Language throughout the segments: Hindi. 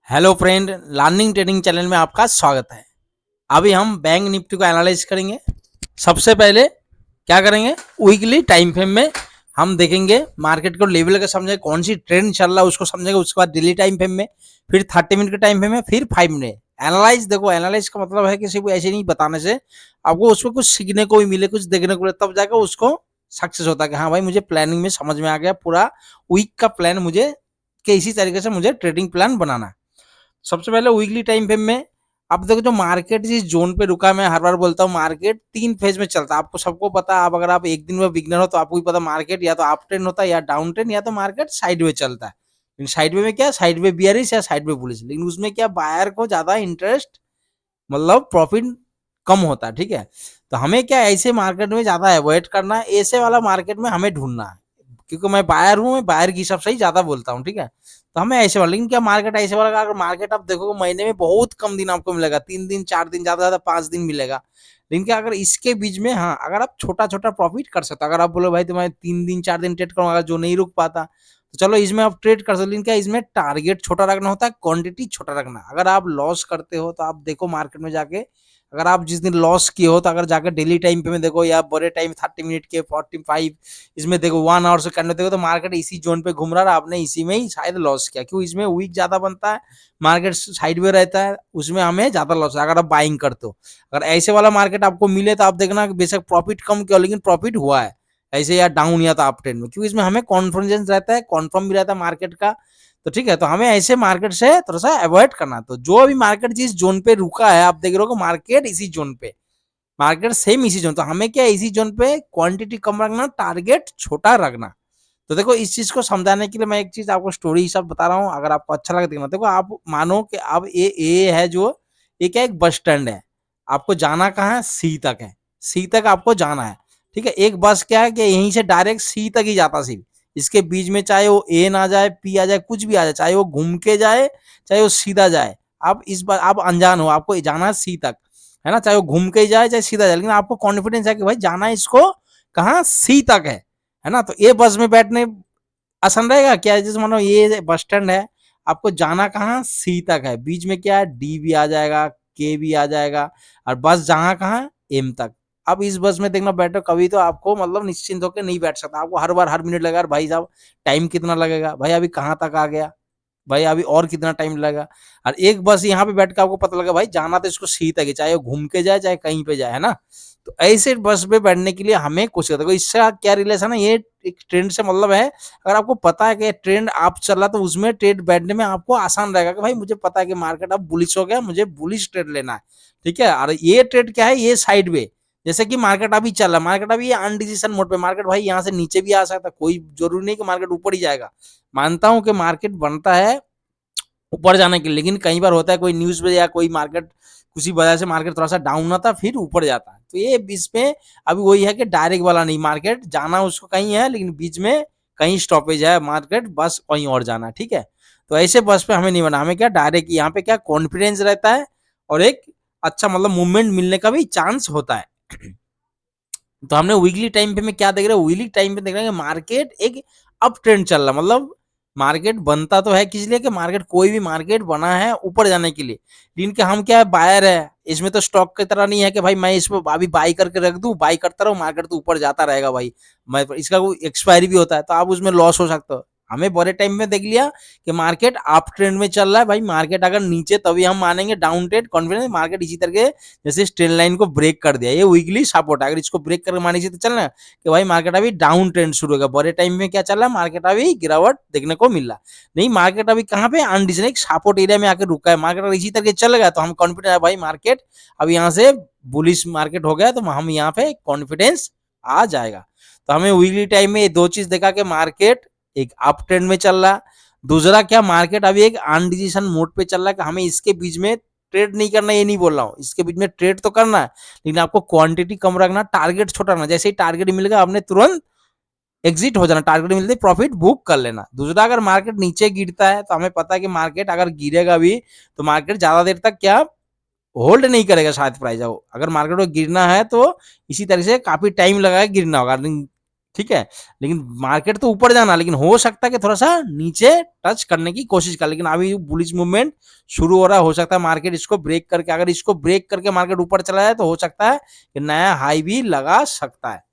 Hello friend, learning trading channel में आपका स्वागत है। अभी हम बैंक निफ्टी को एनालाइज करेंगे। सबसे पहले क्या करेंगे, वीकली टाइम फ्रेम में हम देखेंगे, मार्केट को लेवल का समझेंगे, कौन सी ट्रेंड चल रहा है उसको समझेंगे। उसके बाद डेली टाइम फ्रेम में, फिर 30 मिनट के टाइम फ्रेम में, फिर 5 मिनट एनालाइज। देखो, एनालाइज का मतलब है कि सिर्फ ऐसे नहीं बताने से आपको उसको कुछ सीखने को भी मिले, कुछ देखने को मिले, तब जाकर उसको सक्सेस होता है कि हाँ भाई, मुझे प्लानिंग में समझ में आ गया, पूरा वीक का प्लान मुझे कि इसी तरीके से मुझे ट्रेडिंग प्लान बनाना है। सबसे पहले वीकली टाइम फ्रेम में अब देखो, जो मार्केट जिस जोन पे रुका है, मैं हर बार बोलता हूँ मार्केट 3 फेज में चलता है। आपको सबको पता है। अब अगर आप एक दिन में बिगनर हो तो आपको भी पता, मार्केट या तो अप ट्रेंड होता है या डाउन ट्रेंड, या तो मार्केट साइड वे चलता है। लेकिन साइड वे में क्या, साइड वे बियरिश या साइड वे बुलिश, लेकिन उसमें क्या, बायर को ज्यादा इंटरेस्ट, मतलब प्रॉफिट कम होता है। ठीक है, तो हमें क्या, ऐसे मार्केट में ज्यादा अवॉइड करना है, ऐसे वाला मार्केट में हमें ढूंढना है। क्योंकि मैं बायर हूँ, मैं बायर की हिसाब से ही ज्यादा बोलता हूँ। ठीक है, तो हमें ऐसे वाला, लेकिन क्या मार्केट ऐसे वाला, अगर मार्केट आप देखोगे महीने में बहुत कम दिन आपको मिलेगा, 3 दिन 4 दिन, ज्यादा ज्यादा 5 दिन मिलेगा। लेकिन क्या, अगर इसके बीच में, हाँ, अगर आप छोटा छोटा प्रॉफिट कर सकते हो, अगर आप बोलो भाई तुम्हारे 3 दिन 4 दिन ट्रेड करूंगा, जो नहीं रुक पाता तो चलो इसमें आप ट्रेड कर सकते। लेकिन क्या, इसमें टारगेट छोटा रखना होता है, क्वांटिटी छोटा रखना। अगर आप लॉस करते हो तो आप देखो मार्केट में जाके, अगर आप जिस दिन लॉस किए हो तो अगर जाकर डेली टाइम पे में देखो, या बड़े टाइम 30 मिनट के 45, इसमें देखो 1 आवर से करने देखो, तो मार्केट इसी जोन पे घूम रहा है, आपने इसी में ही शायद लॉस किया। क्यों, इसमें वीक ज्यादा बनता है, मार्केट साइड में रहता है, उसमें हमें ज्यादा लॉस है अगर आप बाइंग करते हो। अगर ऐसे वाला मार्केट आपको मिले तो आप देखना बेशक प्रॉफिट कम किया, लेकिन प्रॉफिट हुआ है ऐसे, या डाउन या तो अप ट्रेंड में, क्योंकि इसमें हमें कॉन्फिडेंस रहता है, कॉन्फर्म भी रहता है मार्केट का। तो ठीक है, तो हमें ऐसे मार्केट से थोड़ा सा अवॉइड करना। तो जो अभी मार्केट जिस जोन पे रुका है, आप देख रहे हो मार्केट इसी जोन पे, मार्केट सेम इसी जोन, तो हमें क्या, इसी जोन पे क्वांटिटी कम रखना, टारगेट छोटा रखना। तो देखो, इस चीज को समझाने के लिए मैं एक चीज आपको स्टोरी सब बता रहा हूँ, अगर आपको अच्छा लगे देखना। देखो, आप मानो कि अब ये है जो, ये क्या, एक बस स्टैंड है। आपको जाना कहाँ है, सी तक है। सी तक आपको जाना है। ठीक है, एक बस क्या है कि यहीं से डायरेक्ट सी तक ही जाता, सिर्फ इसके बीच में चाहे वो ए ना जाए, पी आ जाए, कुछ भी आ जाए, चाहे वो घूम के जाए, चाहे वो सीधा जाए। आप इस बार आप अनजान हो, आपको जाना है सी तक, है ना, चाहे वो घूम के जाए चाहे सीधा जाए, लेकिन आपको कॉन्फिडेंस है कि भाई जाना इसको कहाँ, सी तक है ना। तो ये बस में बैठने आसान रहेगा क्या, जैसे मानो ये बस स्टैंड है, आपको जाना कहाँ, सी तक है, बीच में क्या है, डी भी आ जाएगा, के भी आ जाएगा, और बस जहाँ कहाँ, एम तक। अब इस बस में देखना, बैठो कभी तो आपको मतलब निश्चिंत होकर नहीं बैठ सकता, आपको हर बार हर मिनट लगेगा, भाई साहब टाइम कितना लगेगा, भाई अभी कहाँ तक आ गया, भाई अभी और कितना टाइम लगेगा। और एक बस यहाँ पे बैठ के आपको पता लगा भाई जाना तो इसको सी तक है, चाहे वो घूम के जाए चाहे कहीं पे जाए, है ना। तो ऐसे बस पे बैठने के लिए हमें कुछ करता है, इससे क्या रिलेशन है, ये एक ट्रेंड से मतलब है। अगर आपको पता है कि ट्रेंड आप चल रहा तो उसमें ट्रेड बैठने में आपको आसान रहेगा कि भाई मुझे पता है कि मार्केट अब बुलिश हो गया, मुझे बुलिश ट्रेड लेना है। ठीक है, और ये ट्रेड क्या है, ये साइड वे, जैसे कि मार्केट अभी चल रहा है, मार्केट अभी अनडिसीजन मोड पे, मार्केट भाई यहाँ से नीचे भी आ सकता है, कोई जरूरी नहीं कि मार्केट ऊपर ही जाएगा। मानता हूं कि मार्केट बनता है ऊपर जाने के लिए, लेकिन कई बार होता है कोई न्यूज पे या कोई मार्केट किसी वजह से मार्केट थोड़ा सा डाउन आता है फिर ऊपर जाता है। तो ये बीच में अभी वही है कि डायरेक्ट वाला नहीं, मार्केट जाना उसको कहीं है, लेकिन बीच में कहीं स्टॉपेज है, मार्केट बस कहीं और जाना। ठीक है, तो ऐसे बस पे हमें नहीं बना, हमें क्या डायरेक्ट यहाँ पे क्या कॉन्फिडेंस रहता है, और एक अच्छा मतलब मूवमेंट मिलने का भी चांस होता है। तो हमने वीकली टाइम पे में क्या देख रहे हैं, वीकली टाइम पे देख रहे हैं मार्केट एक अप ट्रेंड चल रहा, मतलब मार्केट बनता तो है किस लिए, कि मार्केट कोई भी मार्केट बना है ऊपर जाने के लिए, लेकिन कि हम क्या है, बायर है। इसमें तो स्टॉक की तरह नहीं है कि भाई मैं इसमें अभी बाई करके रख दूं, बाई करता रहूं, मार्केट तो ऊपर जाता रहेगा भाई, मैं इसका कोई एक्सपायरी भी होता है तो आप उसमें लॉस हो सकते हो। हमें बड़े टाइम में देख लिया कि मार्केट अप ट्रेंड में चल रहा है, भाई मार्केट अगर नीचे तभी हम मानेंगे डाउन ट्रेंड, कॉन्फिडेंस मार्केट इसी तरह जैसे स्ट्रेट लाइन को ब्रेक कर दिया, ये वीकली सपोर्ट है, अगर इसको ब्रेक करके मानी तो चलना कि भाई मार्केट अभी डाउन ट्रेंड शुरू होगा, बड़े टाइम में क्या चल रहा है, मार्केट अभी गिरावट देखने को मिल रहा नहीं, मार्केट अभी कहाँ पे अनडिसीजन एक सपोर्ट एरिया में आकर रुका है, मार्केट अगर इसी तरह चलेगा तो हम कॉन्फिडेंट है भाई मार्केट अब यहाँ से बुलिश मार्केट हो गया, तो हम यहाँ पे कॉन्फिडेंस आ जाएगा। तो हमें वीकली टाइम में ये दो चीज देखा कि मार्केट एक अप ट्रेंड में चल रहा, दूसरा क्या मार्केट अभी एक अनडिसीजन मोड पे चल रहा है, कि हमें इसके बीच में ट्रेड नहीं करना, ये नहीं बोल रहा हूँ, इसके बीच में ट्रेड तो करना है, लेकिन आपको क्वांटिटी कम रखना, टारगेट छोटा रखना, जैसे ही टारगेट मिलेगा आपने तुरंत एग्जिट हो जाना, टारगेट मिलते प्रॉफिट बुक कर लेना। दूसरा, अगर मार्केट नीचे गिरता है तो हमें पता है कि मार्केट अगर गिरेगा भी तो मार्केट ज्यादा देर तक क्या होल्ड नहीं करेगा, शायद प्राइस हो, अगर मार्केट को गिरना है तो इसी तरह से काफी टाइम लगाए गिरना होगा, ठीक है। लेकिन मार्केट तो ऊपर जाना, लेकिन हो सकता है कि थोड़ा सा नीचे टच करने की कोशिश कर, लेकिन अभी बुलिश मूवमेंट शुरू हो रहा है, हो सकता है मार्केट इसको ब्रेक करके, अगर इसको ब्रेक करके मार्केट ऊपर चला जाए तो हो सकता है कि नया हाई भी लगा सकता है।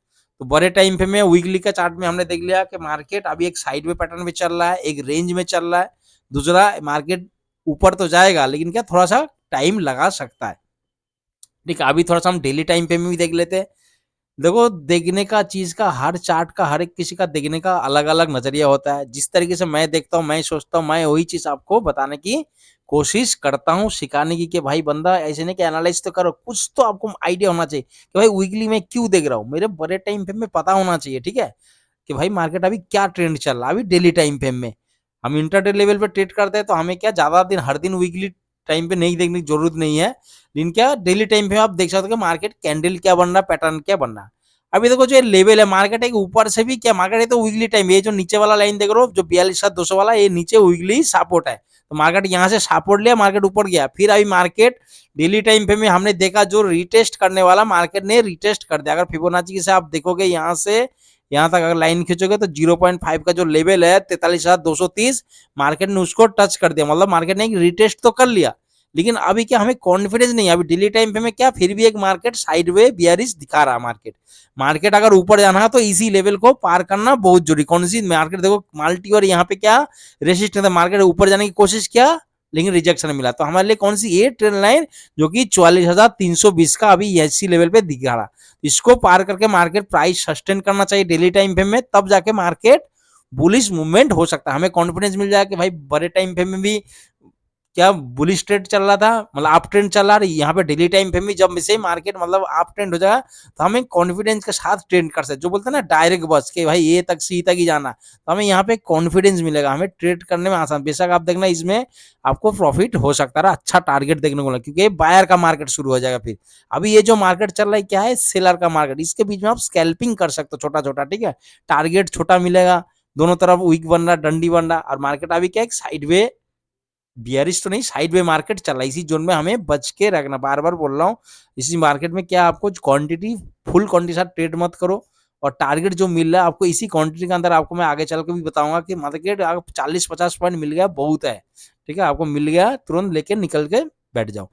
तो बड़े टाइम फ्रेम में वीकली का चार्ट में हमने देख लिया कि मार्केट अभी एक साइड में पैटर्न में चल रहा है, एक रेंज में चल रहा है। दूसरा, मार्केट ऊपर तो जाएगा लेकिन क्या थोड़ा सा टाइम लगा सकता है। ठीक है, अभी थोड़ा सा हम डेली टाइम फ्रेम में भी देख लेते हैं। देखो, देखने का चीज का हर चार्ट का हर एक किसी का देखने का अलग अलग नजरिया होता है। जिस तरीके से मैं देखता हूँ, मैं सोचता हूँ, मैं वही चीज आपको बताने की कोशिश करता हूँ, सिखाने की कि भाई बंदा ऐसे नहीं कि एनालाइज तो करो, कुछ तो आपको आइडिया होना चाहिए कि भाई वीकली में क्यों देख रहा हूँ, मेरे बड़े टाइम फ्रेम में पता होना चाहिए। ठीक है, कि भाई मार्केट अभी क्या ट्रेंड चल रहा है। अभी डेली टाइम फ्रेम में हम इंटरडे लेवल पे ट्रेड करते हैं तो हमें क्या ज्यादा दिन हर दिन वीकली टाइम पे नहीं देखने की जरूरत नहीं है। लेकिन क्या डेली टाइम पे आप देख सकते हो कि मार्केट कैंडल क्या बन रहा है, पैटर्न क्या बन रहा है। अभी देखो जो लेवल है मार्केट एक ऊपर से भी क्या मार्केट है तो वीकली टाइम, ये जो नीचे वाला लाइन देख रहे हो जो 42,200 वाला, ये नीचे वीकली सपोर्ट है। तो मार्केट यहाँ से सपोर्ट लिया, मार्केट ऊपर गया, फिर अभी मार्केट डेली टाइम पे में हमने देखा जो रिटेस्ट करने वाला मार्केट ने रिटेस्ट कर दिया। अगर फिबोनाची से आप देखोगे यहाँ से यहाँ तक अगर लाइन खींचोगे तो 0.5 का जो लेवल है 43,230, मार्केट ने उसको टच कर दिया, मतलब मार्केट ने रिटेस्ट तो कर लिया। लेकिन अभी क्या हमें कॉन्फिडेंस नहीं है, अभी डेली टाइम पे में क्या फिर भी एक मार्केट साइडवे बियरिश दिखा रहा है। मार्केट अगर ऊपर जाना है तो इसी लेवल को पार करना बहुत जरूरी। कौन सी मार्केट देखो, मल्टी और यहाँ पे क्या रेसिस्टेंस है, मार्केट ऊपर जाने की कोशिश किया लेकिन रिजेक्शन मिला। तो हमारे लिए कौन सी ये ट्रेंड लाइन जो कि 44,320 का अभी इसी लेवल पे दिखा रहा, इसको पार करके मार्केट प्राइस सस्टेन करना चाहिए डेली टाइम फ्रेम में, तब जाके मार्केट बुलिश मूवमेंट हो सकता है। हमें कॉन्फिडेंस मिल जाए कि भाई बड़े टाइम फ्रेम में भी क्या बुलिश ट्रेंड चल रहा था, मतलब अप ट्रेंड चल रहा है, यहाँ पे डेली टाइम फ्रेम में जब से मार्केट मतलब अप ट्रेंड हो जाएगा तो हमें कॉन्फिडेंस के साथ ट्रेंड कर सकते, जो बोलते हैं ना डायरेक्ट बस के भाई ए तक सी तक ही जाना, तो हमें यहाँ पे कॉन्फिडेंस मिलेगा, हमें ट्रेड करने में आसान। बेशक आप देखना इसमें आपको प्रॉफिट हो सकता है, अच्छा टारगेट देखने को मिला, क्योंकि बायर का मार्केट शुरू हो जाएगा। फिर अभी ये जो मार्केट चल रहा है क्या है, सेलर का मार्केट, इसके बीच में आप स्कैल्पिंग कर सकते हो छोटा छोटा। ठीक है, टारगेट छोटा मिलेगा, दोनों तरफ वीक बन रहा, डंडी बन रहा, और मार्केट अभी क्या एक साइडवे बियरिश तो नहीं, साइड वे मार्केट चल रहा है। इसी जोन में हमें बच के रखना, बार बार बोल रहा हूँ। इसी मार्केट में क्या आपको क्वांटिटी फुल क्वांटिटी साथ ट्रेड मत करो, और टारगेट जो मिल रहा है आपको इसी क्वांटिटी के अंदर, आपको मैं आगे चल के भी बताऊंगा कि मार्केट आपको 40-50 पॉइंट मिल गया बहुत है। ठीक है, आपको मिल गया तुरंत लेके निकल के बैठ जाओ।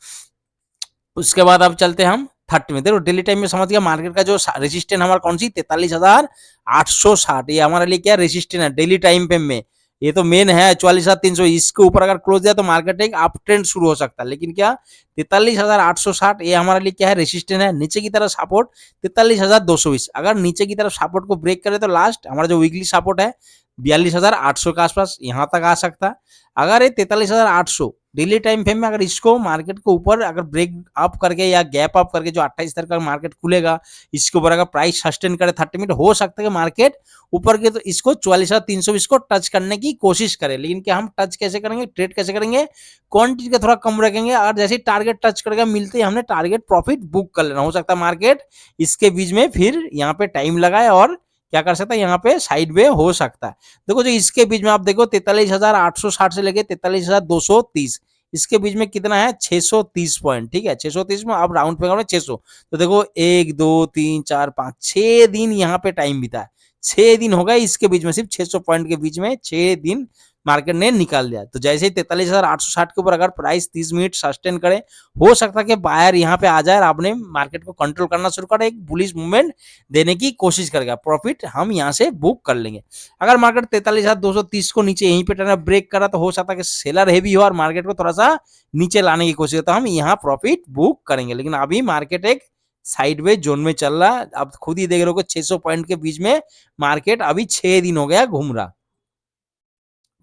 उसके बाद अब चलते हैं हम 30 में। देखो डेली टाइम में समझ गया मार्केट का जो रेजिस्टेंस हमारा कौन सी 43,860, ये हमारे लिए क्या रेजिस्टेंस है डेली टाइम पे में। ये तो मेन है 44,300, इसके ऊपर अगर क्लोज दिया तो मार्केट एक अप ट्रेंड शुरू हो सकता है। लेकिन क्या 43,860 ये हमारे लिए क्या है रेजिस्टेंस है, नीचे की तरफ सपोर्ट 43,220, अगर नीचे की तरफ सपोर्ट को ब्रेक करे तो लास्ट हमारा जो वीकली सपोर्ट है 42,800 के आसपास यहाँ तक आ सकता है। अगर ये 43,800 डेली टाइम फ्रेम में अगर इसको मार्केट को ऊपर अगर ब्रेक अप करके या गैप अप करके जो 28 तारीख का मार्केट खुलेगा, इसके ऊपर अगर प्राइस सस्टेन करे 30 मिनट, हो सकता है कि मार्केट ऊपर के तो इसको 44,300 इसको टच करने की कोशिश करे। लेकिन क्या हम टच कैसे करेंगे, ट्रेड कैसे करेंगे, क्वांटिटी का थोड़ा कम रखेंगे, और जैसे टारगेट टच करेगा मिलते ही हमने टारगेट प्रॉफिट बुक कर लेना। हो सकता है मार्केट इसके बीच में फिर यहाँ पे टाइम लगाए और क्या कर सकता है, यहाँ पे साइड वे हो सकता है। देखो जो इसके बीच में आप देखो 43,860 से लेके 43,230, इसके बीच में कितना है 630 पॉइंट। ठीक है, 630 में आप राउंड पे करो 600, तो देखो 1 2 3 4 5 6 दिन यहाँ पे टाइम बीता है। 6 दिन हो गए इसके बीच में, सिर्फ 600 पॉइंट के बीच में 6 दिन मार्केट ने निकाल दिया। तो जैसे ही 43,860 के ऊपर अगर प्राइस 30 मिनट सस्टेन करे, हो सकता है कि बायर यहाँ पे आ जाए और आपने मार्केट को कंट्रोल करना शुरू कर, एक बुलिश मूवमेंट देने की कोशिश करेगा, प्रॉफिट हम यहाँ से बुक कर लेंगे। अगर मार्केट 43,230 को नीचे यहीं पे ब्रेक करा तो हो सकता है कि सेलर हेवी हो और मार्केट को थोड़ा सा नीचे लाने की कोशिश, तो हम यहाँ प्रॉफिट बुक करेंगे। लेकिन अभी मार्केट एक साइडवेज जोन में चल रहा, आप खुद ही देख रहे हो 600 पॉइंट के बीच में मार्केट अभी 6 दिन हो गया घूम रहा।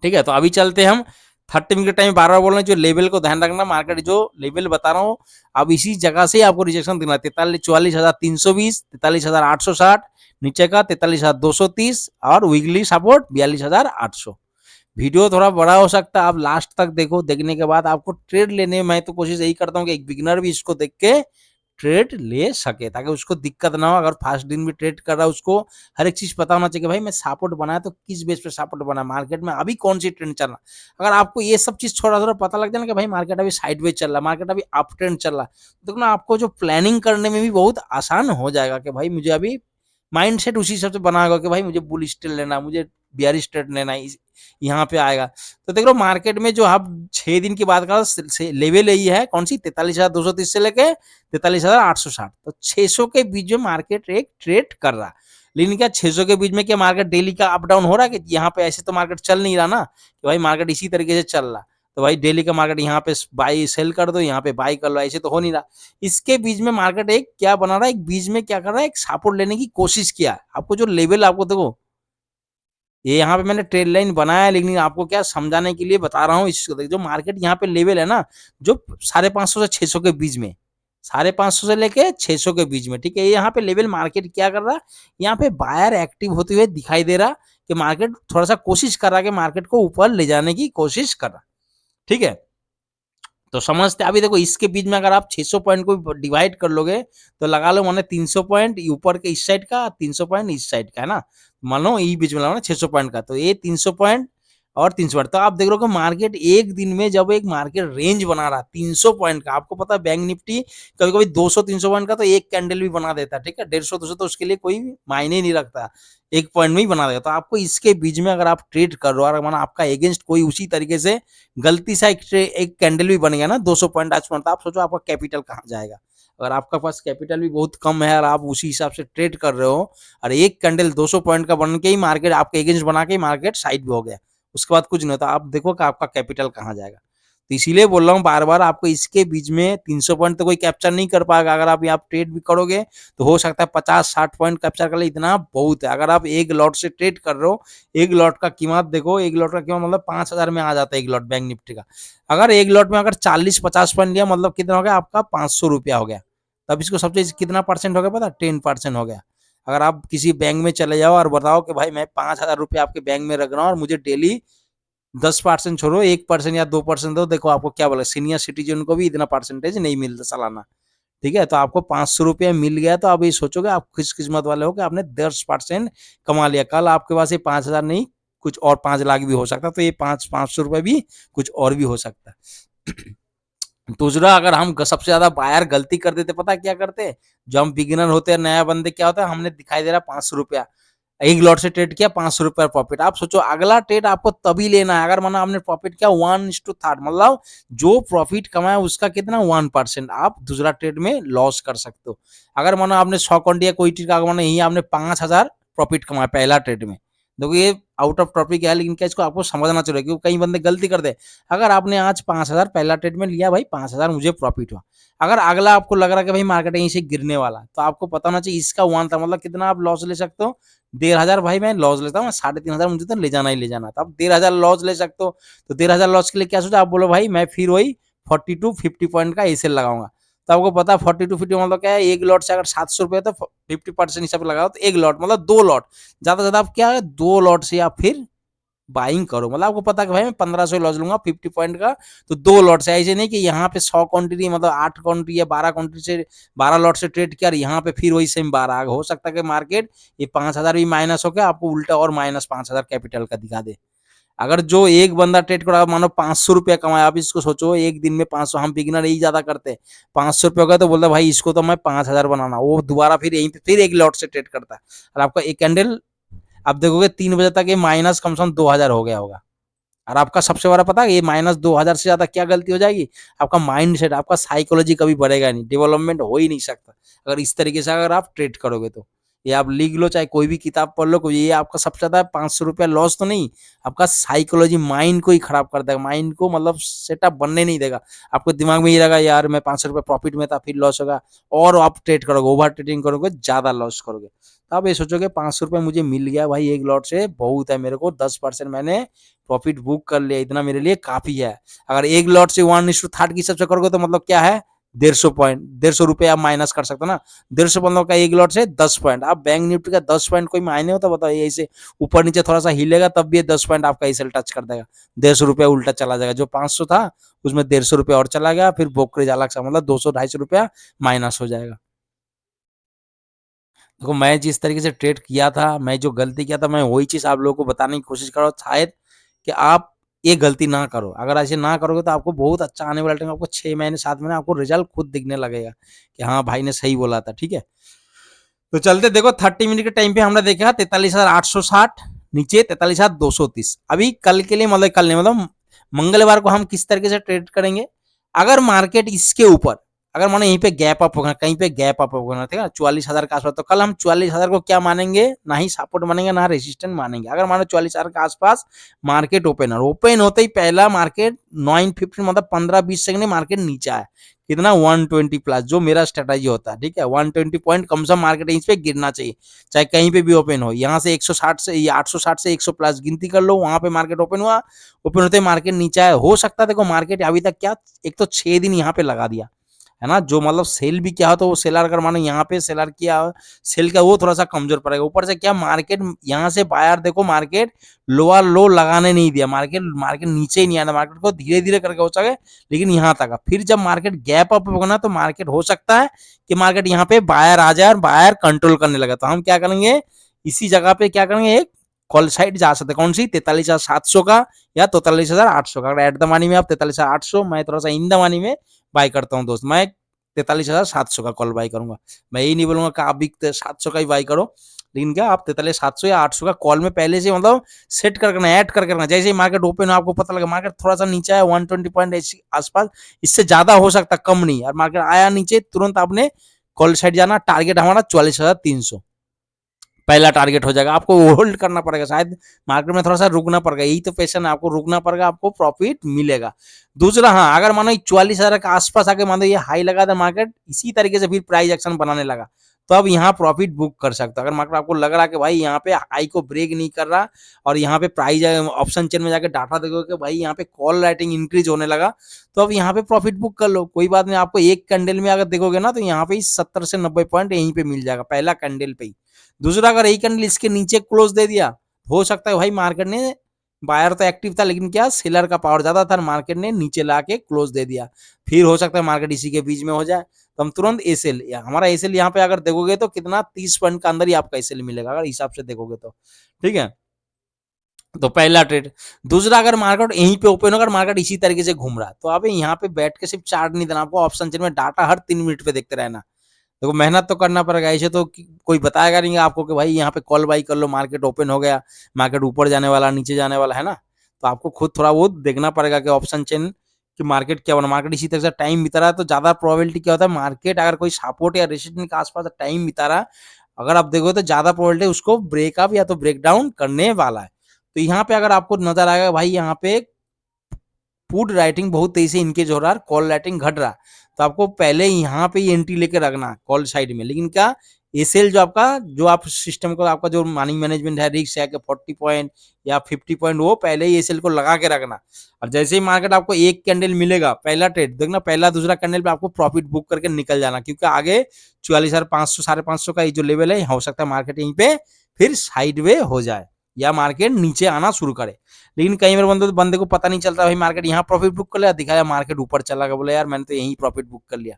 ठीक है, तो अभी चलते हैं हम 30 मिनट टाइम, बार बार बोल रहे हैं जो लेवल को ध्यान रखना, मार्केट जो लेवल बता रहा हूँ अब इसी जगह से आपको रिजेक्शन देना, 44,320, 43,860, नीचे का 43,230, और वीकली सपोर्ट 42,800। वीडियो थोड़ा बड़ा हो सकता है, आप लास्ट तक देखो, देखने के बाद आपको ट्रेड लेने में मैं तो कोशिश यही करता हूँ कि एक बिगिनर भी इसको देख के ट्रेड ले सके, ताकि उसको दिक्कत ना हो। अगर फर्स्ट दिन भी ट्रेड कर रहा है उसको हर एक चीज पता होना चाहिए कि भाई मैं सपोर्ट बनाया तो किस बेस पे सपोर्ट बना, मार्केट में अभी कौन सी ट्रेंड चल रहा। अगर आपको ये सब चीज थोड़ा थोड़ा पता लग जाए ना कि भाई मार्केट अभी साइडवेज चल रहा है, मार्केट अभी अप ट्रेंड चल रहा है, तो ना आपको जो प्लानिंग करने में भी बहुत आसान हो जाएगा कि भाई मुझे अभी माइंडसेट उसी हिसाब से बना होगा कि भाई मुझे बुल स्टिल लेना है, मुझे बियर स्ट्रेट लेना है, यहाँ पे आएगा। तो देख लो मार्केट में जो आप 6 दिन के बाद का लेवल यही है, कौन सी 43,230 से लेके 43,860, तो 600 के बीच में मार्केट एक ट्रेड कर रहा। लेकिन क्या 600 के बीच में क्या मार्केट डेली का अप डाउन हो रहा है? कि यहाँ पे ऐसे तो मार्केट चल नहीं रहा ना, कि भाई मार्केट इसी तरीके से चल रहा, तो भाई डेली का मार्केट यहाँ पे बाई सेल कर दो, यहाँ पे बाई कर लो, ऐसे तो हो नहीं रहा। इसके बीच में मार्केट एक क्या बना रहा है, एक बीच में क्या कर रहा है, एक सपोर्ट लेने की कोशिश किया। आपको जो लेवल आपको देखो, ये यहाँ पे मैंने ट्रेड लाइन बनाया है, लेकिन आपको क्या समझाने के लिए बता रहा हूँ इसको। जो मार्केट यहाँ पे लेवल है ना, जो 550 से 600 के बीच में, 550 से लेके 600 के बीच में, ठीक है, यहाँ पे लेवल मार्केट क्या कर रहा है, यहाँ पे बायर एक्टिव होते हुए दिखाई दे रहा कि मार्केट थोड़ा सा कोशिश कर रहा है कि मार्केट को ऊपर ले जाने की कोशिश कर रहा, ठीक है। तो समझते अभी देखो इसके बीच में अगर आप 600 पॉइंट को डिवाइड कर लोगे तो लगा लो माने 300 पॉइंट ऊपर के इस साइड का, 300 पॉइंट इस साइड का, है ना। मान लो ये बीच में लगा ना 600 पॉइंट का, तो ये 300 पॉइंट और 300 पॉइंट, तो आप देख लो कि मार्केट एक दिन में जब एक मार्केट रेंज बना रहा 300 पॉइंट का, आपको पता है बैंक निफ्टी कभी कभी 200-300 पॉइंट का तो एक कैंडल भी बना देता है, ठीक है, 150-200 तो उसके लिए कोई मायने नहीं रखता, एक पॉइंट में ही बना देगा। तो आपको इसके बीच में अगर आप ट्रेड कर रहे हो और माना आपका अगेंस्ट कोई उसी तरीके से गलती से एक कैंडल भी बन गया ना 200 पॉइंट आज पॉइंट, तो आप सोचो आपका कैपिटल कहाँ जाएगा। अगर आपका पास कैपिटल भी बहुत कम है और आप उसी हिसाब से ट्रेड कर रहे हो और एक कैंडल 200 पॉइंट का बन के ही मार्केट आपके अगेंस्ट बना के मार्केट साइड भी हो गया, उसके बाद कुछ नहीं होता, आप देखो कि आपका कैपिटल कहाँ जाएगा। तो इसीलिए बोल रहा हूँ बार बार, आपको इसके बीच में 300 पॉइंट तो कोई कैप्चर नहीं कर पाएगा। अगर आप यहाँ ट्रेड भी करोगे तो हो सकता है 50-60 पॉइंट कैप्चर कर ले, इतना बहुत है। अगर आप एक लॉट से ट्रेड कर रहे हो, एक लॉट का कीमत देखो, एक लॉट का कीमत मतलब 5,000 में आ जाता है एक लॉट बैंक निफ्टी का। अगर एक लॉट में अगर 40-50 पॉइंट लिया मतलब कितना हो गया आपका, 500 रुपया हो गया। तब इसको सबसे कितना परसेंट हो गया पता, 10% हो गया। अगर आप किसी बैंक में चले जाओ और बताओ कि भाई मैं 5,000 रुपया आपके बैंक में रख रहा हूँ और मुझे डेली 10% छोड़ो 1% या 2% दो, देखो आपको क्या बोला, सीनियर सिटीजन को भी इतना परसेंटेज नहीं मिलता सालाना, ठीक है। तो आपको 500 रुपया मिल गया, तो आप ये सोचोगे आप खुशकिस्मत वाले हो कि आपने 10% कमा लिया। कल आपके पास ये 5,000 नहीं, कुछ और 5 लाख भी हो सकता, तो ये 500 रुपए भी कुछ और भी हो सकता है। दूसरा, अगर हम सबसे ज्यादा बायर गलती कर देते, पता है क्या करते, जो हम बिगिनर होते हैं, नया बंदे, क्या होता है, हमने दिखाई दे रहा 500 रुपया, एक लॉट से ट्रेड किया, 500 रुपया प्रॉफिट। आप सोचो अगला ट्रेड आपको तभी लेना है अगर माना आपने प्रॉफिट किया 1:3, मतलब जो प्रॉफिट कमाया उसका कितना 1%, आप दूसरा ट्रेड में लॉस कर सकते हो। अगर माना आपने 100 क्वांटिटी कोई ट्रेड का माना यही आपने 5,000 प्रॉफिट कमाया पहला ट्रेड में, देखो ये आउट ऑफ टॉपिक है, लेकिन क्या इसको आपको समझना चाहिए, क्योंकि कई बंदे गलती करते हैं। अगर आपने आज 5,000 पहला ट्रेड में लिया, भाई 5,000 मुझे प्रॉफिट हुआ, अगर अगला आपको लग रहा है कि भाई मार्केट यहीं से गिरने वाला, तो आपको पता होना चाहिए इसका 1 था, मतलब कितना आप लॉस ले सकते हो, 1,500 भाई मैं लॉस लेता हूँ, 3,500 मुझे तो ले जाना ही ले जाना था, आप 1,500 लॉस ले सकते हो। तो 1,500 लॉस के लिए क्या सोचा, आप बोलो भाई मैं फिर वही 40-50 पॉइंट का एसएल लगाऊंगा। तो आपको पता है 40-50 मतलब क्या है, एक लॉट से अगर 700 रुपये तो 50% हिसाब लगाओ तो एक लॉट मतलब 2 लॉट, ज्यादा से ज्यादा आप क्या है 2 लॉट से आप फिर बाइंग करो, मतलब आपको पता है कि भाई मैं 1,500 लॉस लूंगा 50 पॉइंट का, तो 2 लॉट से, ऐसे नहीं कि यहाँ पे 100 क्वांटिटी मतलब 8 क्वांटिटी या 12 क्वांटिटी से 12 लॉट से ट्रेड किया, यहाँ पे फिर वही सेम 12 हो सकता है कि मार्केट ये 5,000 भी माइनस होकर आपको उल्टा और -5,000 कैपिटल का दिखा दे। अगर जो एक बंदा ट्रेड करा मानो 500 रुपया कमाया, आप इसको सोचो एक दिन में 500, हम बिगिनर यही ज्यादा करते हैं, 500 रुपया का तो बोलता भाई इसको तो मैं 5,000 बनाना, वो दोबारा फिर यहीं पे फिर एक लॉट से ट्रेड करता है, और आपका एक कैंडल आप देखोगे 3 बजे तक ये माइनस कम से कम 2,000 हो गया होगा। और आपका सबसे बड़ा पता है ये -2,000 से ज्यादा क्या गलती हो जाएगी, आपका माइंड सेट, आपका साइकोलॉजी कभी बढ़ेगा नहीं, डेवलपमेंट हो ही नहीं सकता अगर इस तरीके से अगर आप ट्रेड करोगे तो। ये आप लिख लो, चाहे कोई भी किताब पढ़ लो, कोई ये आपका सबसे ज्यादा 500 रुपया लॉस तो नहीं, आपका साइकोलॉजी माइंड को ही खराब कर देगा, माइंड को मतलब सेटअप बनने नहीं देगा। आपको दिमाग में ये रहेगा यार मैं 500 रुपया प्रॉफिट में था फिर लॉस होगा, और आप ट्रेड करोगे, ओवर ट्रेडिंग करोगे, ज्यादा लॉस करोगे। तो आप ये सोचोगे 500 रुपये मुझे मिल गया भाई एक लॉट से, बहुत है मेरे को, 10% मैंने प्रॉफिट बुक कर लिया, इतना मेरे लिए काफी है। अगर एक लॉट से 1:3 की हिसाब से करोगे तो मतलब क्या है 150 पॉइंट, 150 रुपये आप माइनस कर सकते हो ना, 150 मतलब का एक लॉट से 10 पॉइंट, आप बैंक निफ्टी का 10 पॉइंट कोई मायने होता बताओ, ऐसे ऊपर नीचे थोड़ा सा हिलेगा तब भी 10 पॉइंट आपका ऐसे टच कर देगा, 150 रुपया उल्टा चला जाएगा, जो 500 था उसमें 150 रुपया और चला गया, फिर ब्रोकरेज अलग सा मतलब 200-250 रुपया माइनस हो जाएगा। देखो मैं जिस तरीके से ट्रेड किया था, मैं जो गलती किया था, मैं वही चीज आप लोगों को बताने की कोशिश कर रहा हूँ, शायद कि आप ये गलती ना करो। अगर ऐसे ना करोगे तो आपको बहुत अच्छा आने वाला टाइम, आपको 6 महीने 7 महीने आपको रिजल्ट खुद दिखने लगेगा कि हाँ भाई ने सही बोला था, ठीक है। तो चलते देखो 30 मिनट के टाइम पे हमने देखा 43,860, नीचे 43,230। अभी कल के लिए मतलब कल नहीं मतलब मंगलवार को हम किस तरीके से ट्रेड करेंगे, अगर मार्केट इसके ऊपर, अगर मानो यहीं पे गैप अप होगा, कहीं पे गैप अप होगा, ठीक है 44,000 के आसपास, तो कल हम 44,000 को क्या मानेंगे, ना ही सपोर्ट मानेंगे ना रेसिस्टेंट मानेंगे। अगर मानो 44,000 के आसपास मार्केट ओपन होते ही पहला मार्केट 9:15 मतलब 15-20 सेकंड में मार्केट नीचे आया, कितना 120 प्लस, जो मेरा स्ट्रेटेजी होता है, ठीक है 120 पॉइंट कम से कम मार्केट रेंज पे गिरना चाहिए, चाहे कहीं पे भी ओपन हो। यहाँ से 160 से 860 से 100 प्लस गिनती कर लो, वहां पे मार्केट ओपन हुआ, ओपन होते मार्केट नीचे आया, हो सकता है देखो मार्केट अभी तक क्या, एक तो 6 दिन यहाँ पे लगा दिया है ना, जो मतलब सेल भी क्या हो, तो वो सेलर अगर मानो यहाँ पे सेलर किया सेल का, वो थोड़ा सा कमजोर पड़ेगा। ऊपर से क्या मार्केट यहाँ से बायर देखो मार्केट लोअर लो लगाने नहीं दिया, मार्केट मार्केट नीचे ही नहीं आना, मार्केट को धीरे धीरे करके हो सके लेकिन यहाँ तक। फिर जब मार्केट गैप अप होगा ना, तो मार्केट हो सकता है कि मार्केट यहाँ पे बायर आ जाए और बायर कंट्रोल करने लगा, तो हम क्या करेंगे इसी जगह पे क्या करेंगे, एक कॉल साइड जा सकते, कौन सी 43,700 का या 43,800 का। अगर एट द मनी में आप 43,800, मैं थोड़ा सा इन द मनी में बाई करता हूँ दोस्त, मैं 43,700 का कॉल बाई करूंगा। मैं यही नहीं बोलूंगा कि आप भी 700 का ही बाई करो, लेकिन क्या आप 43,700 या 800 का कॉल में पहले से मतलब सेट कर करना, ऐड कर करना, जैसे ही मार्केट ओपन हो आपको पता लगा मार्केट थोड़ा सा नीचे आया 120 पॉइंट आसपास, इससे ज्यादा हो सकता कम नहीं, और मार्केट आया नीचे तुरंत आपने कॉल साइड जाना, टारगेट हमारा 44,300 पहला टारगेट हो जाएगा। आपको होल्ड करना पड़ेगा, शायद मार्केट में थोड़ा सा रुकना पड़ेगा, यही तो पैशन है, आपको रुकना पड़ेगा, आपको प्रॉफिट मिलेगा। दूसरा, हाँ अगर मानो 44,000 के आसपास आके मानो ये हाई लगा था मार्केट, इसी तरीके से फिर प्राइस एक्शन बनाने लगा, तो अब यहाँ प्रॉफिट बुक कर सकते हो। अगर मार्केट आपको लग रहा है कि भाई यहाँ पे हाई को ब्रेक नहीं कर रहा, और यहाँ पे प्राइस ऑप्शन चेन में जाके डाटा देखोगे कि भाई यहाँ पे कॉल राइटिंग इंक्रीज होने लगा, तो अब यहाँ पे प्रॉफिट बुक कर लो, कोई बात नहीं। आपको एक कैंडल में अगर देखोगे ना, तो यहाँ पे 70 से 90 पॉइंट यहीं पे मिल जाएगा पहला कैंडल पे ही। दूसरा, अगर एक कैंडल इसके नीचे क्लोज दे दिया, हो सकता है भाई मार्केट ने, बायर तो एक्टिव था लेकिन क्या सेलर का पावर ज्यादा था, मार्केट ने नीचे ला के क्लोज दे दिया, फिर हो सकता है मार्केट इसी के बीच में हो जाए, तो हम तुरंत एसएल, हमारा एसएल यहाँ पे अगर देखोगे तो कितना 30 पॉइंट का अंदर ही आपका एसएल मिलेगा, अगर हिसाब से देखोगे तो, ठीक है। तो पहला ट्रेड। दूसरा, अगर मार्केट यहीं पे ओपन होगा, मार्केट इसी तरीके से घूम रहा है, तो आप यहाँ पे बैठ के सिर्फ चार्ट नहीं देना, आपको ऑप्शन चेन में डाटा हर 3 मिनट पे देखते रहना। देखो मेहनत तो करना पड़ेगा, ऐसे तो कोई बताएगा नहीं आपको कि भाई यहाँ पे कॉल बाई कर लो, मार्केट ओपन हो गया, मार्केट ऊपर जाने वाला नीचे जाने वाला है ना, तो आपको खुद थोड़ा वो देखना पड़ेगा कि ऑप्शन चेन कि मार्केट क्या बना, मार्केट इसी तरह से टाइम बिता रहा है, तो ज्यादा प्रोबेबिलिटी क्या होता है, मार्केट अगर कोई सपोर्ट या रेसिस्टेंस के आसपास टाइम बिता रहा है, अगर आप देखो तो ज्यादा प्रोबेबिलिटी उसको ब्रेकअप या तो ब्रेक डाउन करने वाला है। तो यहाँ पे अगर आपको नजर आएगा भाई यहाँ पे पुट राइटिंग बहुत तेजी से इनकेज हो रहा है, कॉल राइटिंग घट रहा है, तो आपको पहले यहाँ पे एंट्री लेके रखना कॉल साइड में। लेकिन क्या एसएल जो आपका, जो आप सिस्टम को आपका जो मनी मैनेजमेंट है, रिस्क है कि 40 पॉइंट या 50 पॉइंट, वो पहले ही एसएल को लगा के रखना। और जैसे ही मार्केट आपको एक कैंडल मिलेगा, पहला ट्रेड देखना, पहला दूसरा कैंडल पे आपको प्रॉफिट बुक करके निकल जाना, क्योंकि आगे 44,500 550 का जो लेवल है, हो सकता है मार्केट यहीं पे फिर साइडवे हो जाए या मार्केट नीचे आना शुरू करे। लेकिन कई बार बंदे को पता नहीं चलता, भाई मार्केट यहाँ प्रॉफिट बुक कर लिया, दिखाया मार्केट ऊपर चला गया, बोला यार मैंने तो यहीं प्रॉफिट बुक कर लिया।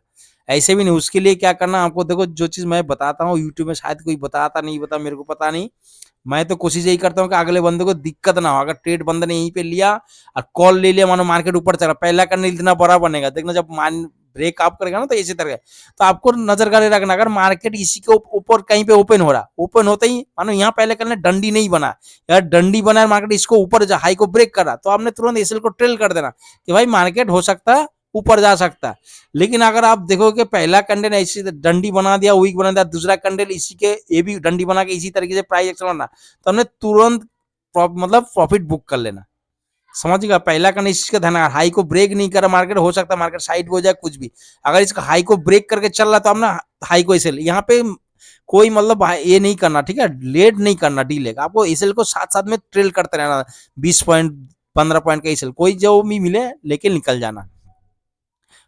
ऐसे भी नहीं, उसके लिए क्या करना आपको, देखो जो चीज मैं बताता हूँ यूट्यूब में शायद कोई बताता नहीं, बता मेरे को पता नहीं, मैं तो कोशिश यही करता हूँ कि अगले बंदे को दिक्कत ना हो। अगर ट्रेड बंदे ने यहीं पे लिया और कॉल ले लिया, मानो मार्केट ऊपर चला, पहला करने इतना बड़ा बनेगा, देखना जब मान ब्रेक अप करेगा ना, तो इसी तरह। तो आपको नजर करे रखना, अगर मार्केट इसी के ऊपर कहीं पे ओपन हो रहा, ओपन होते ही मानो यहाँ पहले करने डंडी नहीं बना, यार डंडी बना, मार्केट इसको ऊपर हाई को ब्रेक कर रहा, तो आपने तुरंत एसएल को ट्रेल कर देना कि भाई मार्केट हो सकता है ऊपर जा सकता है। लेकिन अगर आप देखोगे पहला कैंडल ऐसी डंडी बना दिया, वीक बना दिया, दूसरा कैंडल इसी के ये भी डंडी बना के इसी तरीके से प्राइस एक्शन बना, तो हमने तुरंत मतलब प्रॉफिट बुक कर लेना, समझिएगा। पहला कैंडल इसका ध्यान, हाई को ब्रेक नहीं करा मार्केट, हो सकता है मार्केट साइड हो जाए कुछ भी, अगर इसका हाई को ब्रेक करके चल रहा, तो हमने हाई को एसएल यहाँ पे कोई मतलब ये नहीं करना, ठीक है, लेट नहीं करना डीले, आपको एसएल को साथ साथ में ट्रेल करते रहना, 20 पॉइंट 15 पॉइंट का एसएल कोई जो भी मिले लेके निकल जाना।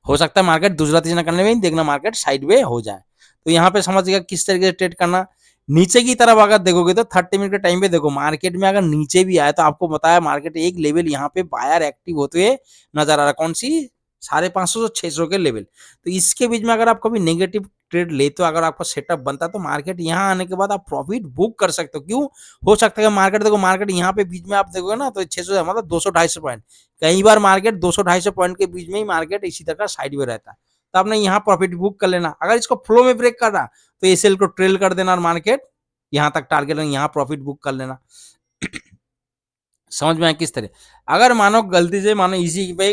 हो सकता है मार्केट दूसरा तीसरा करने में देखना मार्केट साइडवे हो जाए। तो यहाँ पे समझिएगा किस तरीके से ट्रेड करना। नीचे की तरफ अगर देखोगे तो 30 मिनट के टाइम पे देखो, मार्केट में अगर नीचे भी आए, तो आपको बताया मार्केट एक लेवल यहाँ पे बायर एक्टिव होते हुए नजर आ रहा, कौन सी 550 से 600 के लेवल। तो इसके बीच में अगर आप कभी नेगेटिव ट्रेड लेते हो, अगर आपका सेटअप बनता है, तो मार्केट यहाँ आने के बाद आप प्रॉफिट बुक कर सकते हो। क्यों हो सकता है मार्केट, देखो मार्केट यहाँ पे बीच में आप देखोगे ना, तो 600 मतलब 200-250 पॉइंट, कई बार मार्केट 200-250 पॉइंट के बीच में ही मार्केट इसी तरह साइड में रहता है। तो आपने यहाँ प्रॉफिट बुक कर लेना। अगर इसको फ्लो में ब्रेक कर रहा तो एसएल को ट्रेल कर देना और मार्केट यहाँ तक टारगेट यहाँ प्रॉफिट बुक कर लेना। समझ में आया किस तरह? अगर मानो गलती से मानो इसी पे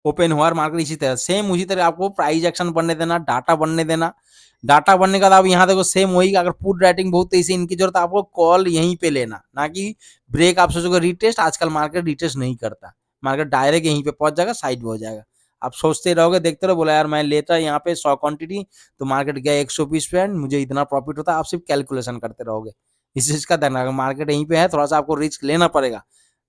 ओपन हुआ मार्केट इसी तरह सेम उसी तरह आपको प्राइस एक्शन बनने देना, डाटा बनने देना। डाटा बनने का आप यहाँ देखो सेम वही, अगर पुट राइटिंग बहुत तेजी इनकी जरूरत है आपको कॉल यहीं पे लेना, ना कि ब्रेक आप सोचोगे रीटेस्ट। आजकल मार्केट रीटेस्ट नहीं करता, मार्केट डायरेक्ट यहीं पे पहुंच जाएगा, साइड में हो जाएगा। आप सोचते रहोगे, देखते रहो, बोला यार मैं लेता यहाँ पे 100 क्वांटिटी तो मार्केट गया 120 पॉइंट, मुझे इतना प्रॉफिट होता है। आप सिर्फ कैलकुलेशन करते रहोगे। इस चीज का ध्यान रखना, मार्केट यहीं पे है, थोड़ा सा आपको रिस्क लेना पड़ेगा।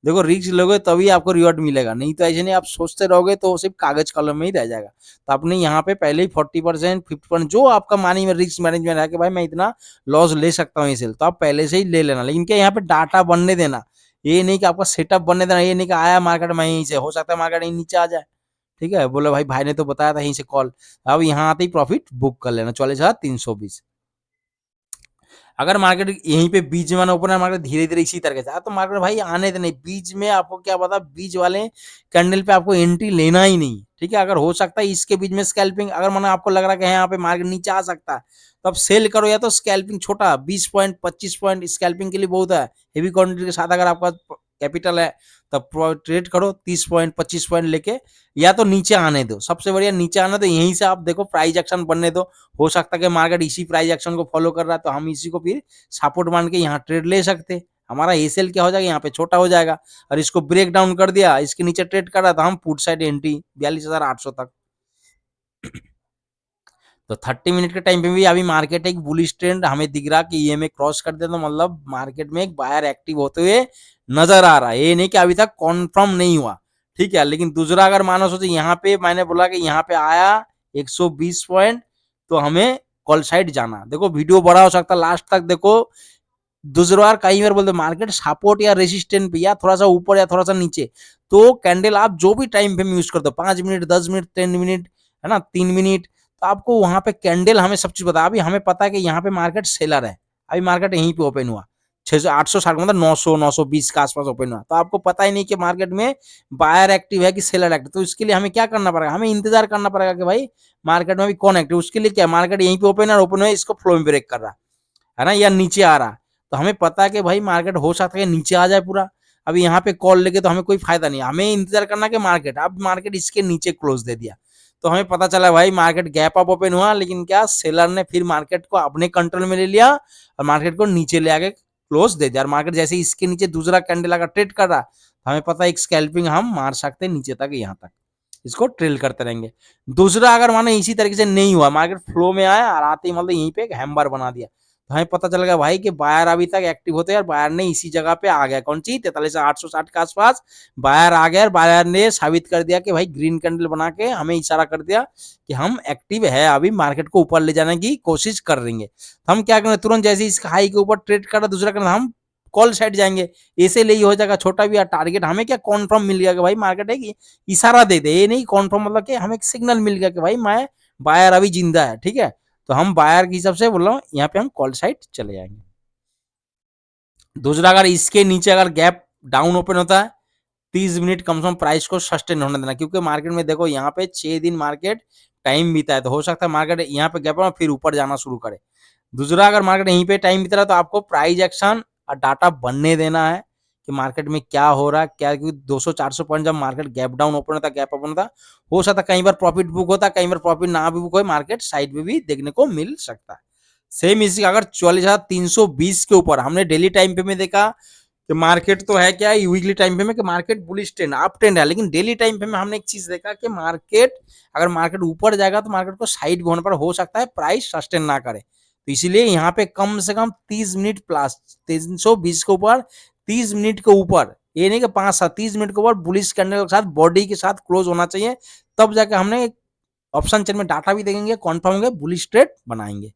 देखो रिस्क लोगे तभी आपको रिवॉर्ड मिलेगा, नहीं तो ऐसे नहीं आप सोचते रहोगे तो सिर्फ कागज कलम में ही रह जाएगा। तो आपने यहाँ पे पहले ही 40% 50% जो आपका मानी में रिस्क मैनेजमेंट है कि भाई मैं इतना लॉस ले सकता हूँ इसे, तो आप पहले से ही ले लेना। लेकिन क्या यहाँ पे डाटा बनने देना, ये नहीं कि आपका सेटअप बनने देना, ये नहीं कि आया मार्केट में यहीं से, हो सकता है मार्केट यहीं नीचे आ जाए, ठीक है, बोलो भाई ने तो बताया था यहीं से कॉल, अब यहाँ आते ही प्रॉफिट बुक कर लेना 44,320। अगर मार्केट यहीं पे बीच में ओपन है, मार्केट धीरे धीरे इसी तरह से तो मार्केट भाई आने देने, बीच में आपको क्या पता बीच वाले कैंडल पे आपको एंट्री लेना ही नहीं, ठीक है। अगर हो सकता है इसके बीच में स्कैल्पिंग, अगर मानो आपको लग रहा है कि यहाँ पे मार्केट नीचे आ सकता है तो आप सेल करो, या तो स्कैल्पिंग छोटा 20 पॉइंट 25 पॉइंट स्कैल्पिंग के लिए बहुत है। हेवी क्वांटिटी के साथ अगर आपका कैपिटल है तब ट्रेड करो 30 पॉइंट 25 पॉइंट लेके, या तो नीचे आने दो, सबसे बढ़िया नीचे आना। तो यहीं से आप देखो प्राइस एक्शन बनने दो, हो सकता है कि मार्केट इसी प्राइस एक्शन को फॉलो कर रहा है तो हम इसी को फिर सपोर्ट मान के यहाँ ट्रेड ले सकते। हमारा एसएल क्या हो जाएगा, यहाँ पे छोटा हो जाएगा, और इसको ब्रेक डाउन कर दिया, इसके नीचे ट्रेड कर रहा था, हम पुट साइड एंट्री 42,800 तक। तो 30 मिनट के टाइम पे भी अभी मार्केट एक बुलिश ट्रेंड हमें दिख रहा कि ईएमए क्रॉस कर दे तो मतलब मार्केट में एक बायर एक्टिव होते हुए नजर आ रहा है। ये नहीं कि अभी तक कॉन्फर्म नहीं हुआ, ठीक है। लेकिन दूसरा अगर मानो सोचे यहाँ पे मैंने बोला कि यहाँ पे आया 120 पॉइंट तो हमें कॉल साइड जाना। देखो वीडियो बड़ा हो सकता है, लास्ट तक देखो। दूसरा बार कई बार बोलते मार्केट सपोर्ट या रेजिस्टेंस पे या थोड़ा सा ऊपर या थोड़ा सा नीचे, तो कैंडल आप जो भी टाइम फ्रेम यूज करते हो 5 मिनट 10 मिनट 10 मिनट है ना 3 मिनट, तो आपको वहां पे कैंडल हमें सब चीज बता। अभी हमें पता है कि यहाँ पे मार्केट सेलर है, अभी मार्केट यहीं पे ओपन हुआ 600 860 मतलब 900 920 के आसपास ओपन हुआ, तो आपको पता ही नहीं कि मार्केट में बायर एक्टिव है कि सेलर एक्टिव। तो इसके लिए हमें क्या करना पड़ेगा, हमें इंतजार करना पड़ेगा कि भाई मार्केट में अभी कौन एक्टिव। उसके लिए क्या, मार्केट यहीं पे ओपन है और ओपन है इसको फ्लो में ब्रेक कर रहा है ना, या नीचे आ रहा, तो हमें पता है कि भाई मार्केट हो सकता है नीचे आ जाए पूरा। अभी यहाँ पे कॉल लेके तो हमें कोई फायदा नहीं, हमें इंतजार करना कि मार्केट, अब मार्केट इसके नीचे क्लोज दे दिया तो हमें पता चला भाई मार्केट गैप अप ओपन हुआ, लेकिन क्या सेलर ने फिर मार्केट को अपने कंट्रोल में ले लिया और मार्केट को नीचे ले आके क्लोज दे दिया। और मार्केट जैसे इसके नीचे दूसरा कैंडल अगर ट्रेड कर रहा तो हमें पता है एक स्कैल्पिंग हम मार सकते हैं नीचे तक, यहाँ तक इसको ट्रेल करते रहेंगे। दूसरा अगर मानो इसी तरीके से नहीं हुआ, मार्केट फ्लो में आया और आते ही मतलब यहीं पे एक हैमर बना दिया, तो हमें पता चल गया भाई कि बायर अभी तक एक्टिव होते हैं, बायर ने इसी जगह पे आ गया, कौन सी 43,860 के आसपास बायर आ गया। बायर ने साबित कर दिया कि भाई ग्रीन कैंडल बना के हमें इशारा कर दिया कि हम एक्टिव है, अभी मार्केट को ऊपर ले जाने की कोशिश कर रहे हैं। तो हम क्या करें, तुरंत जैसे इस हाई के ऊपर ट्रेड कर रहा दूसरा करना, हम कॉल साइड जाएंगे, ऐसे ले ही हो जाएगा छोटा भी। टारगेट हमें क्या कॉन्फर्म मिल गया कि भाई मार्केट है कि इशारा दे दे, ये नहीं कॉन्फर्म मतलब कि हमें एक सिग्नल मिल गया कि भाई मैं बायर अभी जिंदा है, ठीक है। तो हम बायर के हिसाब से बोल रहा हूँ यहाँ पे हम कॉल साइड चले जाएंगे। दूसरा अगर इसके नीचे अगर गैप डाउन ओपन होता है 30 मिनट कम से कम प्राइस को सस्टेन होने देना, क्योंकि मार्केट में देखो यहाँ पे 6 दिन मार्केट टाइम बीता है, तो हो सकता है मार्केट यहाँ पे गैप फिर ऊपर जाना शुरू करे। दूसरा अगर मार्केट यहीं पे टाइम बीत रहा है तो आपको प्राइस एक्शन और डाटा बनने देना है कि मार्केट में क्या हो रहा है क्या, क्योंकि 200-400 पॉइंट जब मार्केट गैप डाउन ओपन होता है गैप ओपन होता है, हो सकता है कई बार प्रॉफिट बुक होता है, कई बार प्रॉफिट ना भी बुक हो, मार्केट साइड में भी देखने को मिल सकता है। सेम इसी अगर 44,320 के ऊपर हमने डेली टाइम पे में देखा कि मार्केट तो है क्या, वीकली टाइम पे में कि market bullish trend up trend है, लेकिन डेली टाइम पे में हमने एक चीज देखा कि मार्केट अगर मार्केट ऊपर जाएगा तो मार्केट को साइड होने पर हो सकता है प्राइस सस्टेन ना करे। तो इसीलिए यहाँ पे कम से कम 30 मिनट प्लस 320 के ऊपर 30 मिनट के ऊपर, ये नहीं कि 5-7 30 मिनट के ऊपर बुलिश कैंडल के साथ बॉडी के साथ क्लोज होना चाहिए, तब जाके हमने ऑप्शन चेन में डाटा भी देखेंगे, कॉन्फर्म होंगे, बुलिश ट्रेड बनाएंगे।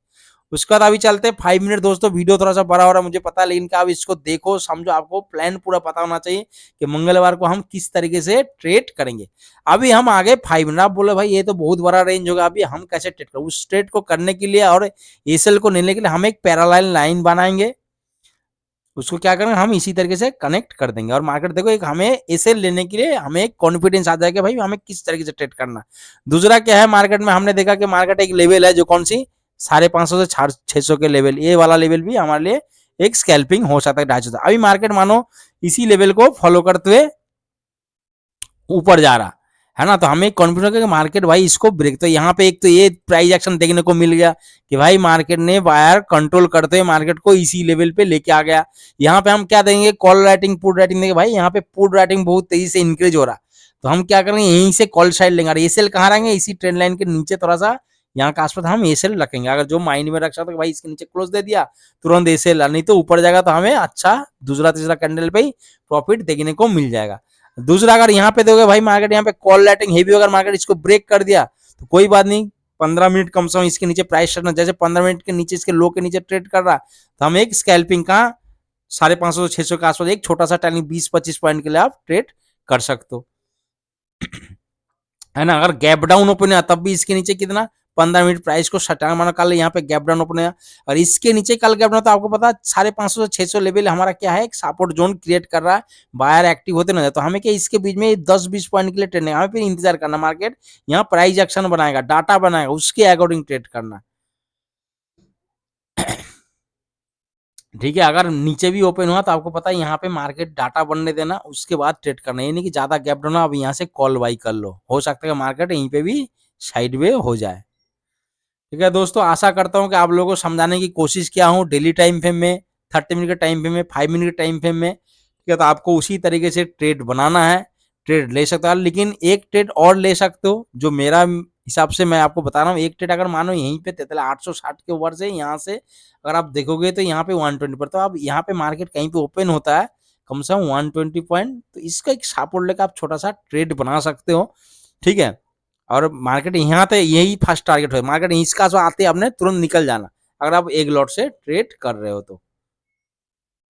उसके बाद अभी चलते हैं 5 मिनट। दोस्तों वीडियो थोड़ा सा बड़ा हो रहा है मुझे पता है, लेकिन क्या आप इसको देखो समझो, आपको प्लान पूरा पता होना चाहिए कि मंगलवार को हम किस तरीके से ट्रेड करेंगे। अभी हम आगे 5 मिनट, आप बोले भाई ये तो बहुत बड़ा रेंज होगा, अभी हम कैसे ट्रेड करें। उस ट्रेड को करने के लिए और एसएल को लेने के लिए हम एक पैरेलल लाइन बनाएंगे, उसको क्या करेंगे, हम इसी तरीके से कनेक्ट कर देंगे। और मार्केट देखो, एक हमें ऐसे लेने के लिए हमें एक कॉन्फिडेंस आ जाएगा भाई हमें किस तरीके से ट्रेड करना। दूसरा क्या है, मार्केट में हमने देखा कि मार्केट एक लेवल है जो कौन सी 550 से 600 के लेवल, ये वाला लेवल भी हमारे लिए एक स्कैल्पिंग हो सकता है 250। अभी मार्केट मानो इसी लेवल को फॉलो करते हुए ऊपर जा रहा है ना, तो हमें कॉन्फिडेंस कि मार्केट भाई इसको ब्रेक, तो यहाँ पे एक तो ये प्राइस एक्शन देखने को मिल गया कि भाई मार्केट ने वायर कंट्रोल करते हुए मार्केट को इसी लेवल पे लेके आ गया। यहाँ पे हम क्या देंगे, कॉल राइटिंग पुट राइटिंग देंगे। भाई यहाँ पे पुट राइटिंग बहुत तेजी से इंक्रीज हो रहा, तो हम क्या करेंगे, यहीं से कॉल साइड लेंगे। एसएल कहाँ रहेंगे, इसी ट्रेंड लाइन के नीचे थोड़ा सा यहाँ के आसपास हम एसएल रखेंगे। अगर जो माइंड में रख सकते तो भाई इसके नीचे क्लोज दे दिया, तुरंत एसएल, नहीं तो ऊपर जाएगा तो हमें अच्छा दूसरा तीसरा कैंडल पे ही प्रॉफिट देखने को मिल जाएगा। दूसरा, अगर यहाँ पे दोगे भाई मार्केट यहाँ पे कॉल राइटिंग हेवी, अगर मार्केट इसको ब्रेक कर दिया तो कोई बात नहीं, 15 मिनट कम से कम इसके नीचे प्राइस रखना, जैसे 15 मिनट के नीचे इसके लो के नीचे ट्रेड कर रहा, तो हम एक स्कैल्पिंग का 550 से 600 के आसपास एक छोटा सा टाइमिंग 20-25 पॉइंट के लिए आप ट्रेड कर सकते हो, है ना। अगर गैप डाउन ओपन है तब भी इसके नीचे कितना 15 मिनट प्राइस को सटा, माना कल यहाँ पे गैप डाउन ओपन है और इसके नीचे कल गैप डाउन, तो आपको पता है 550 से 600 लेवल हमारा क्या है, एक सपोर्ट जोन क्रिएट कर रहा है, बायर एक्टिव होते ना, तो हमें क्या इसके बीच में 10-20 पॉइंट के लिए ट्रेड है, हमें फिर इंतजार करना, मार्केट यहाँ प्राइस एक्शन बनाएगा, डाटा बनाएगा, उसके अकॉर्डिंग ट्रेड करना। ठीक है, अगर नीचे भी ओपन हुआ तो आपको पता है यहाँ पे मार्केट डाटा बनने देना, उसके बाद ट्रेड करना, ये नहीं कि ज्यादा गैप डाउन अब यहाँ से कॉल बाई कर लो, हो सकता है मार्केट यहीं पे भी साइडवे हो जाए। ठीक है दोस्तों, आशा करता हूँ कि आप लोगों को समझाने की कोशिश किया हूँ डेली टाइम फ्रेम में, 30 मिनट के टाइम फ्रेम में, 5 मिनट के टाइम फ्रेम में। ठीक है, तो आपको उसी तरीके से ट्रेड बनाना है, ट्रेड ले सकते हो, लेकिन एक ट्रेड और ले सकते हो जो मेरा हिसाब से मैं आपको बता रहा हूँ। एक ट्रेड अगर मानो यहीं पे 860 के ऊपर से यहाँ से अगर आप देखोगे तो यहाँ पे 120 पर, तो अब यहाँ पे मार्केट कहीं पे ओपन होता है कम से कम 120 पॉइंट, तो इसका एक सपोर्ट लेकर आप छोटा सा ट्रेड बना सकते हो। ठीक है, और मार्केट यहाँ पे यही फर्स्ट टारगेट है, मार्केट इसका जो आते आपने तुरंत निकल जाना अगर आप एक लॉट से ट्रेड कर रहे हो तो।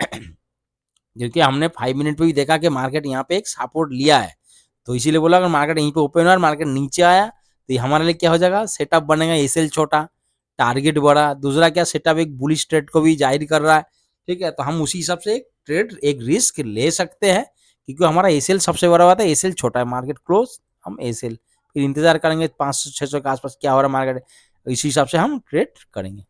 क्योंकि हमने 5 मिनट पे भी देखा कि मार्केट यहाँ पे एक सपोर्ट लिया है, तो इसीलिए बोला अगर मार्केट यहीं पे ओपन हुआ और मार्केट नीचे आया तो ये हमारे लिए क्या हो जाएगा, सेटअप बनेगा, एसएल छोटा, टारगेट बड़ा। दूसरा क्या, सेटअप एक बुलिश ट्रेड को भी जाहिर कर रहा है। ठीक है, तो हम उसी हिसाब से एक ट्रेड एक रिस्क ले सकते हैं, क्योंकि हमारा एसएल सबसे बड़ा बात है, एसएल छोटा है, मार्केट क्लोज, हम एसएल फिर इंतजार करेंगे 500-600 के आसपास क्या हो रहा है मार्केट, इसी हिसाब से हम ट्रेड करेंगे।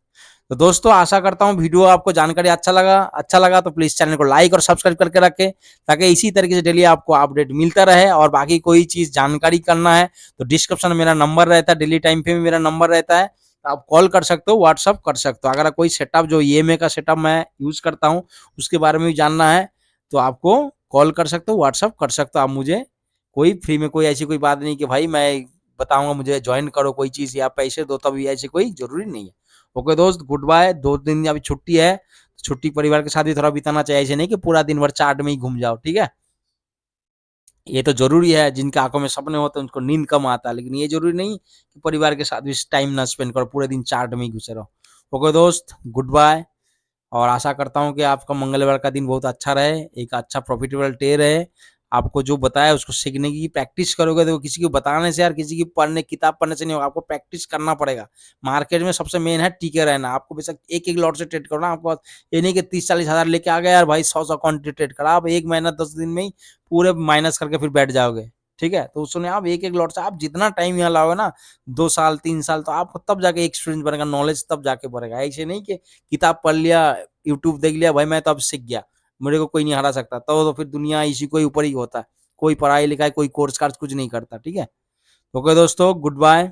तो दोस्तों आशा करता हूँ वीडियो आपको जानकारी अच्छा लगा तो प्लीज चैनल को लाइक और सब्सक्राइब करके रखें, ताकि इसी तरीके से डेली आपको अपडेट मिलता रहे। और बाकी कोई चीज जानकारी करना है तो डिस्क्रिप्शन में मेरा नंबर रहता है, डेली टाइम पे मेरा नंबर रहता है, तो आप कॉल कर सकते हो, व्हाट्सअप कर सकते हो। अगर कोई सेटअप जो ईएमए का सेटअप मैं यूज करता हूँ उसके बारे में भी जानना है तो आपको कॉल कर सकते हो, व्हाट्सअप कर सकते हो आप मुझे। कोई फ्री में कोई ऐसी कोई बात नहीं कि भाई मैं बताऊंगा मुझे ज्वाइन करो कोई चीज या पैसे दो, तभी ऐसी कोई जरूरी नहीं है। ओके दोस्त, गुड बाय। 2 दिन अभी छुट्टी है, छुट्टी परिवार के साथ भी थोड़ा बिताना चाहिए, ऐसे नहीं कि पूरा दिन भर चाट में ही घूम जाओ। ठीक है, ये तो जरूरी है, जिनके आंखों में सपने होते हैं उनको नींद कम आता है, लेकिन ये जरूरी नहीं कि परिवार के साथ भी टाइम ना स्पेंड करो, पूरे दिन चाट में ही घुसे रहो। ओके दोस्त, गुड बाय। और आशा करता हूँ कि आपका मंगलवार का दिन बहुत अच्छा रहे, एक अच्छा प्रॉफिटेबल डे रहे। आपको जो बताया उसको सीखने की प्रैक्टिस करोगे तो किसी को बताने से यार, किसी की पढ़ने किताब पढ़ने से नहीं होगा, आपको प्रैक्टिस करना पड़ेगा। मार्केट में सबसे मेन है टिके रहना, आपको बेशक एक एक लॉट से ट्रेड करना, आपको ये नहीं कि 30-40 हजार लेके आ गए यार भाई 100 अकाउंट ट्रेड करा, आप 1 महीना 10 दिन में ही पूरे माइनस करके फिर बैठ जाओगे। ठीक है, तो उसने आप एक एक लॉट से आप जितना टाइम यहाँ लाओगे ना, 2 साल 3 साल, तो आपको तब जाके एक्सपीरियंस बनेगा, नॉलेज तब जाके बढ़ेगा। ऐसे नहीं कि किताब पढ़ लिया, यूट्यूब देख लिया, भाई मैं तो अब सीख गया, मेरे को कोई नहीं हरा सकता, तो फिर दुनिया इसी को ऊपर ही होता है, कोई पढ़ाई लिखाई कोई कोर्स कार्स कुछ नहीं करता। ठीक है, ओके दोस्तों, गुड बाय।